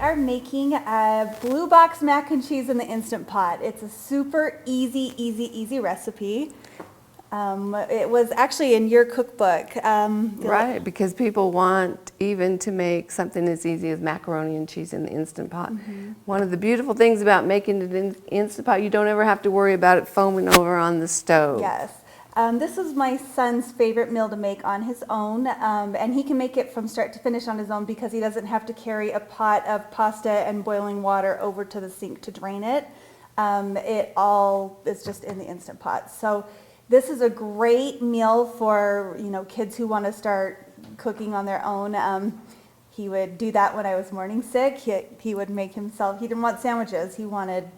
are making a blue box mac and cheese in the Instant Pot. It's a super easy recipe. It was actually in your cookbook. Right, because people want even to make something as easy as macaroni and cheese in the Instant Pot. One of the beautiful things about making it in the Instant Pot, you don't ever have to worry about it foaming over on the stove. Yes. This is my son's favorite meal to make on his own, and he can make it from start to finish on his own because he doesn't have to carry a pot of pasta and boiling water over to the sink to drain it. It all is just in the Instant Pot. So this is a great meal for, kids who want to start cooking on their own. He would do that when I was morning sick. He would make himself, he didn't want sandwiches, he wanted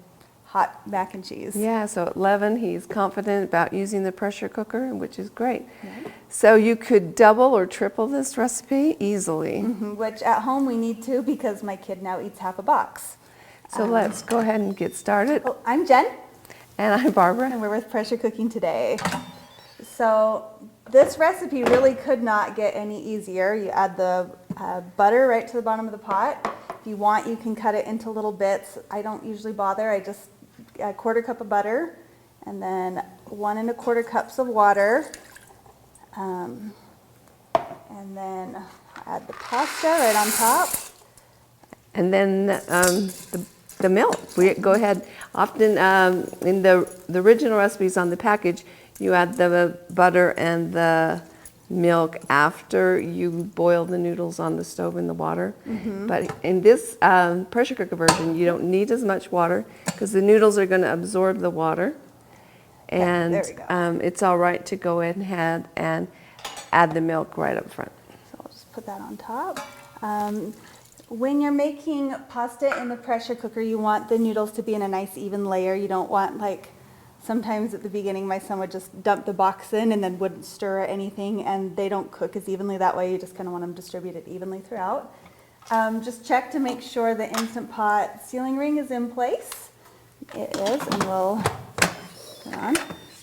hot mac and cheese. Yeah, so at 11 he's confident about using the pressure cooker, which is great. Yeah. So you could double or triple this recipe easily. Which at home we need to because my kid now eats half a box. So let's go ahead and get started. Oh, I'm Jen. And I'm Barbara. And we're with Pressure Cooking today. So this recipe really could not get any easier. You add the butter right to the bottom of the pot. If you want, you can cut it into little bits. I don't usually bother. I just a 1/4 cup of butter and then 1 1/4 cups of water. And then add the pasta right on top. And then the milk. We go ahead. Often in the original recipes on the package, you add the butter and the milk after you boil the noodles on the stove in the water. But in this pressure cooker version, you don't need as much water because the noodles are going to absorb the water. And there we go. it's all right to go ahead and add the milk right up front. So I'll just put that on top. When you're making pasta in the pressure cooker, you want the noodles to be in a nice even layer. You don't want, like, sometimes at the beginning my son would just dump the box in and then wouldn't stir anything, and they don't cook as evenly that way. You just kind of want them distributed evenly throughout. Just check to make sure the Instant Pot sealing ring is in place. It is, and we'll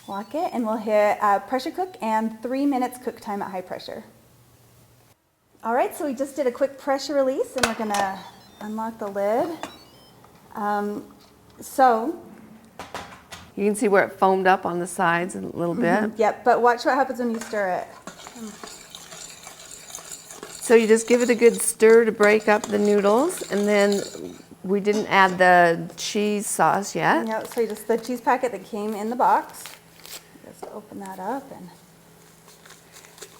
lock it, and we'll hit pressure cook and 3 minutes cook time at high pressure. All right, so we just did a quick pressure release, and we're gonna unlock the lid. You can see where it foamed up on the sides a little bit. Yep, but watch what happens when you stir it. So you just give it a good stir to break up the noodles, and then we didn't add the cheese sauce yet. Yep, so just the cheese packet that came in the box. Just open that up and.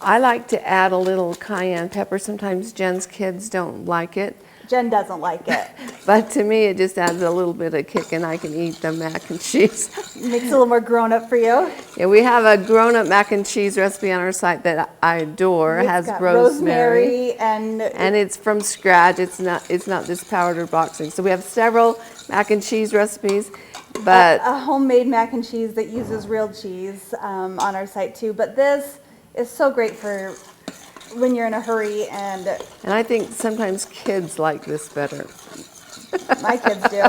I like to add a little cayenne pepper. Sometimes Jen's kids don't like it. Jen doesn't like it. But to me, it just adds a little bit of kick, and I can eat the mac and cheese. Makes it a little more grown up for you. Yeah, we have a grown-up mac and cheese recipe on our site that I adore. It has rosemary, and it's from scratch. It's not this powdered boxing. So we have several mac and cheese recipes, but a homemade mac and cheese that uses real cheese on our site too. But this is so great for when you're in a hurry, and I think sometimes kids like this better. My kids do.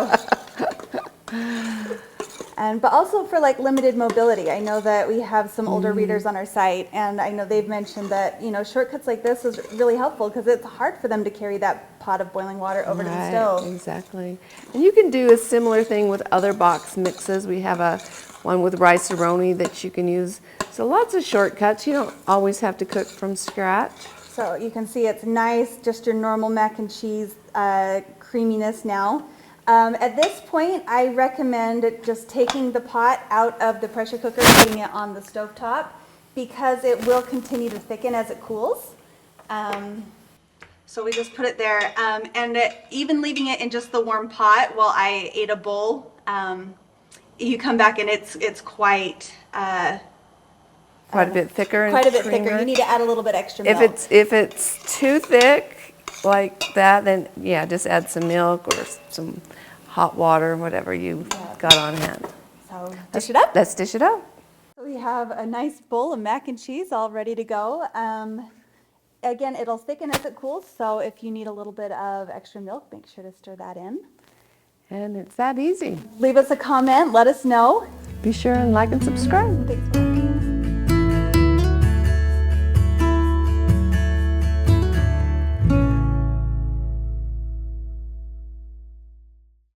But also for like limited mobility. I know that we have some older readers on our site, and I know they've mentioned that shortcuts like this is really helpful because it's hard for them to carry that pot of boiling water over to the stove. Exactly. And you can do a similar thing with other box mixes. We have one with rice-a-roni that you can use. So lots of shortcuts. You don't always have to cook from scratch. So you can see it's nice, just your normal mac and cheese creaminess now. At this point, I recommend just taking the pot out of the pressure cooker and putting it on the stovetop because it will continue to thicken as it cools. So we just put it there, and even leaving it in just the warm pot while I ate a bowl, you come back and it's quite a bit thicker. Quite a bit thicker. You need to add a little bit extra milk. If it's too thick like that, then yeah, just add some milk or some hot water, whatever you got on hand. So dish it up. Let's dish it up. So we have a nice bowl of mac and cheese all ready to go. Again, it'll thicken as it cools, so if you need a little bit of extra milk, make sure to stir that in. And it's that easy. Leave us a comment, let us know. Be sure and like and subscribe. Thanks.